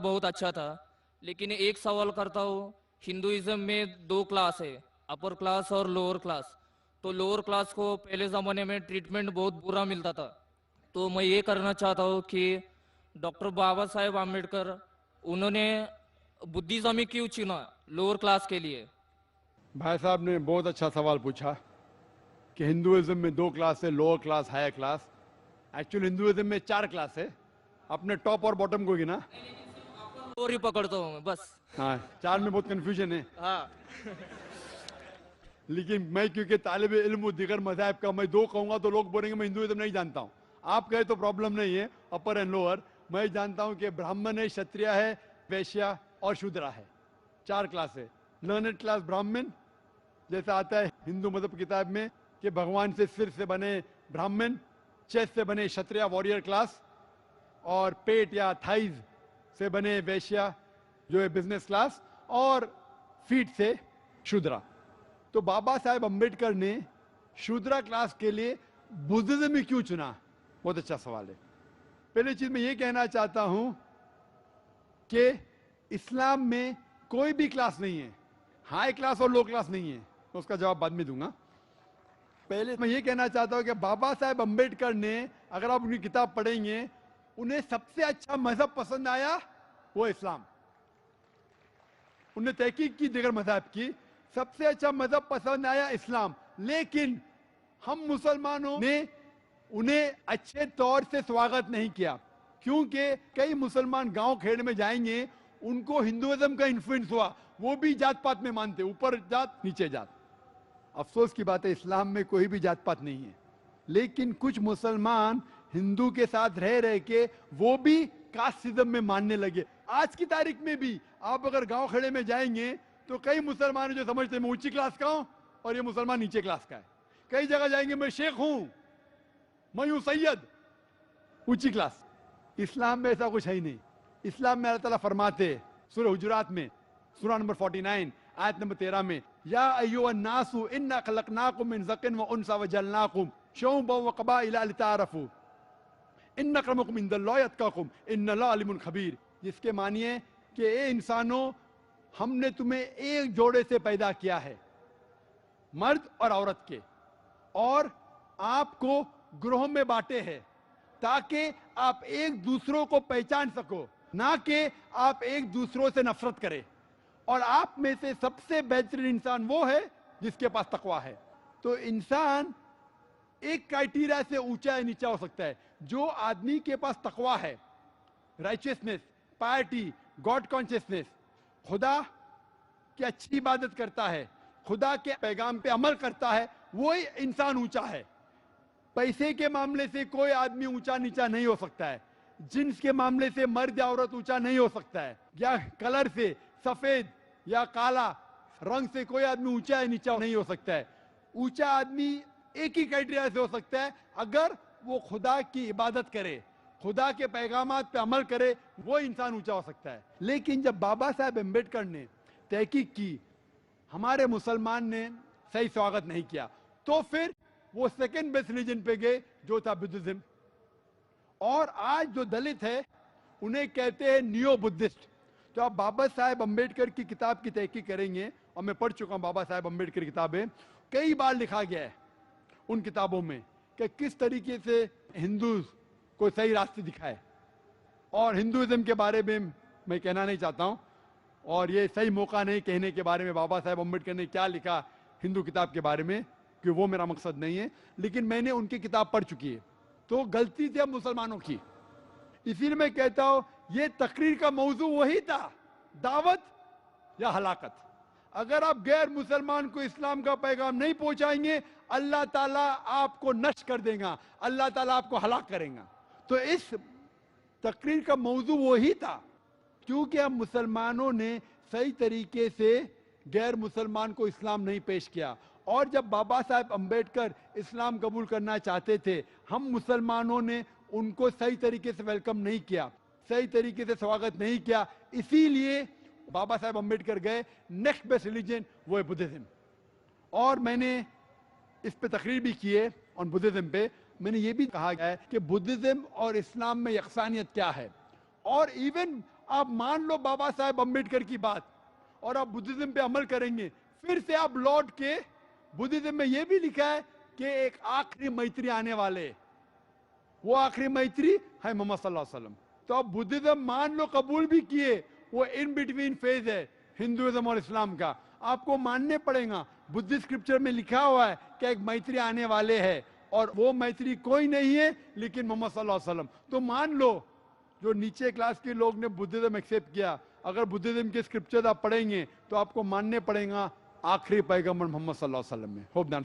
बहुत अच्छा था, लेकिन एक सवाल करता हूँ। हिंदुइज्म में दो क्लास है, अपर क्लास और लोअर क्लास। तो लोअर क्लास को पहले ज़माने में ट्रीटमेंट बहुत बुरा मिलता था। तो मैं ये करना चाहता हूँ कि डॉक्टर बाबा साहेब आम्बेडकर उन्होंने बुद्धिज़्म ही क्यों चुना लोअर क्लास के लिए? भाई साहब ने बहुत अच्छा सवाल पूछा कि हिंदुइज्म में दो क्लास है, lower class, higher class. Actually Hinduism में चार क्लास है। अपने टॉप और बॉटम को गिना। लोअर ही पकड़ता हूँ मैं बस। हाँ, चार में बहुत कंफ्यूजन है। हाँ। लेकिन मैं क्योंकि तालिब इल्म हूं दिगर मज़ाहिब का, मैं दो कहूंगा तो लोग बोलेंगे मैं हिंदुइज्म नहीं जानता हूं। आप कहे तो प्रॉब्लम नहीं है, अपर एंड लोअर। मैं जानता हूं कि ब्राह्मण है, क्षत्रिय है, वैश्या और शूद्रा है। चार क्लास है। लर्नेड क्लास ब्राह्मण, जैसा आता है हिंदू मजहब किताब में कि भगवान से सिर से बने ब्राह्मण, चेस्ट से बने क्षत्रिय वॉरियर क्लास, और पेट या थाइज से बने वैश्या जो है बिजनेस क्लास, और फीट से शूद्रा। तो बाबा साहेब अंबेडकर ने शूद्रा क्लास के लिए बुद्धिज्म ही क्यों चुना? बहुत अच्छा सवाल है। पहली चीज मैं ये कहना चाहता हूं कि इस्लाम में कोई भी क्लास नहीं है, हाई क्लास और लो क्लास नहीं है। तो उसका जवाब बाद में दूंगा। पहले मैं ये कहना चाहता हूं कि बाबा साहेब अंबेडकर ने, अगर आप उनकी किताब पढ़ेंगे, उन्हें सबसे अच्छा मजहब पसंद आया वो इस्लाम। उन्हें तहकीक की दिगर मजहब की, सबसे अच्छा मजहब पसंद आया इस्लाम। लेकिन हम मुसलमानों ने उन्हें अच्छे तौर से स्वागत नहीं किया, क्योंकि कई मुसलमान गांव खेड़ में जाएंगे, उनको हिंदुइज्म का इन्फ्लुएंस हुआ। वो भी जात पात में मानते, ऊपर जात नीचे जात। अफसोस की बात है, इस्लाम में कोई भी जात पात नहीं है। लेकिन कुछ मुसलमान हिंदू के साथ रह रह के वो भी कास्टिज्म में मानने लगे। आज की तारीख में भी आप अगर गांव खड़े में जाएंगे तो कई मुसलमान जो समझते हैं मैं ऊंची क्लास का हूं और ये मुसलमान नीचे क्लास का है। कई जगह जाएंगे मैं शेख हूं, मैं हूं सैयद, ऊंची क्लास। इस्लाम में ऐसा कुछ है ही नहीं। इस्लाम में अल्लाह ताला फरमाते सूरह हुजुरात में, सूरह नंबर 49 आयत नंबर 13 में, या अय्युहन नासु इन्ना खलकनाकुम मिन ज़किन व उनसा व जअलनाकुम शुअबन व क़बाइला लिताअरफू इन्न अक्रमकुम इंदल्लाहि अत्क़ाकुम इन्नल्लाह अलीमुन खबीर। जिसके मानिए कि ए इंसानों, हमने तुम्हें एक जोड़े से पैदा किया है, मर्द और औरत के, और आपको ग्रोह में बांटे हैं ताकि आप एक दूसरों को पहचान सको, ना कि आप एक दूसरों से नफरत करें। और आप में से सबसे बेहतरीन इंसान वो है जिसके पास तकवा है। तो इंसान एक क्राइटेरिया से ऊंचा या नीचा हो सकता है। जो आदमी के पास तकवा है, राइचियसनेस, पायटी, गॉड कॉन्शियसनेस, खुदा की अच्छी इबादत करता है, खुदा के पैगाम पे अमल करता है, वो ही इंसान ऊंचा है। पैसे के मामले से कोई आदमी ऊंचा नीचा नहीं हो सकता है। जिन्स के मामले से मर्द या औरत ऊंचा नहीं हो सकता है, या कलर से, सफेद या काला रंग से कोई आदमी ऊंचा या नीचा नहीं हो सकता है। ऊंचा आदमी एक ही क्राइटेरिया से हो सकता है, अगर वो खुदा की इबादत करे, खुदा के पैगामात पे अमल करे, वो इंसान ऊंचा हो सकता है। लेकिन जब बाबा साहेब अम्बेडकर ने तहकीक की, हमारे मुसलमान ने सही स्वागत नहीं किया, तो फिर वो सेकेंड बेस्ट रिलीजन पे गए जो था बुद्धिज्म। और आज जो दलित है उन्हें कहते हैं नियो बुद्धिस्ट। तो आप बाबा साहेब अम्बेडकर की किताब की तहकीक करेंगे, और मैं पढ़ चुका हूं बाबा साहेब अम्बेडकर की किताबें, कई बार लिखा गया है उन किताबों में कि किस तरीके से हिंदू को सही रास्ते दिखाए। और हिंदुइज्म के बारे में मैं कहना नहीं चाहता हूं, और ये सही मौका नहीं कहने के बारे में बाबा साहेब अम्बेडकर ने क्या लिखा हिंदू किताब के बारे में, कि वो मेरा मकसद नहीं है। लेकिन मैंने उनकी किताब पढ़ चुकी है, तो गलती थी अब मुसलमानों की। इसीलिए मैं कहता हूं ये तकरीर का मौजू वही था, दावत या हलाकत। अगर आप गैर मुसलमान को इस्लाम का पैगाम नहीं पहुंचाएंगे, अल्लाह ताला आपको नष्ट कर देगा, अल्लाह ताला आपको हलाक करेगा। तो इस तकरीर का मौजू वही था, क्योंकि अब मुसलमानों ने सही तरीके से गैर मुसलमान को इस्लाम नहीं पेश किया। और जब बाबा साहेब अम्बेडकर इस्लाम कबूल करना चाहते थे, हम मुसलमानों ने उनको सही तरीके से वेलकम नहीं किया, सही तरीके से स्वागत नहीं किया। इसीलिए बाबा साहेब अम्बेडकर गए, नेक्स्ट बेस्ट रिलीजन वो है बुद्धिज्म। और मैंने इस पे तकरीर भी की है ऑन बुद्धिज्म पे। मैंने ये भी कहा गया है कि बुद्धिज्म और इस्लाम में यकसानियत क्या है। और इवन आप मान लो बाबा साहेब अम्बेडकर की बात और आप बुद्धिज्म पे अमल करेंगे, फिर से आप लौट के बुद्धिज्म में ये भी लिखा है कि एक आखिरी मैत्री आने वाले है। वो आखिरी मैत्री है मोहम्मद सल्लल्लाहु अलैहि वसल्लम। तो आप बुद्धिज्म मान लो, कबूल भी किए, वो इन बिटवीन फेज है हिंदुइज्म और इस्लाम का, आपको मानने पड़ेगा। बुद्धिस्ट स्क्रिप्चर में लिखा हुआ है कि एक मैत्री आने वाले है और वो मैत्री कोई नहीं है लेकिन मोहम्मद सल्लल्लाहु अलैहि वसल्लम। तो मान लो जो नीचे क्लास के लोग ने बुद्धिज्म एक्सेप्ट किया, अगर बुद्धिज्म के स्क्रिप्चर आप पढ़ेंगे तो आपको मानने पड़ेगा आखिरी पैगंबर मोहम्मद सल्लल्लाहु अलैहि वसल्लम में। Hope that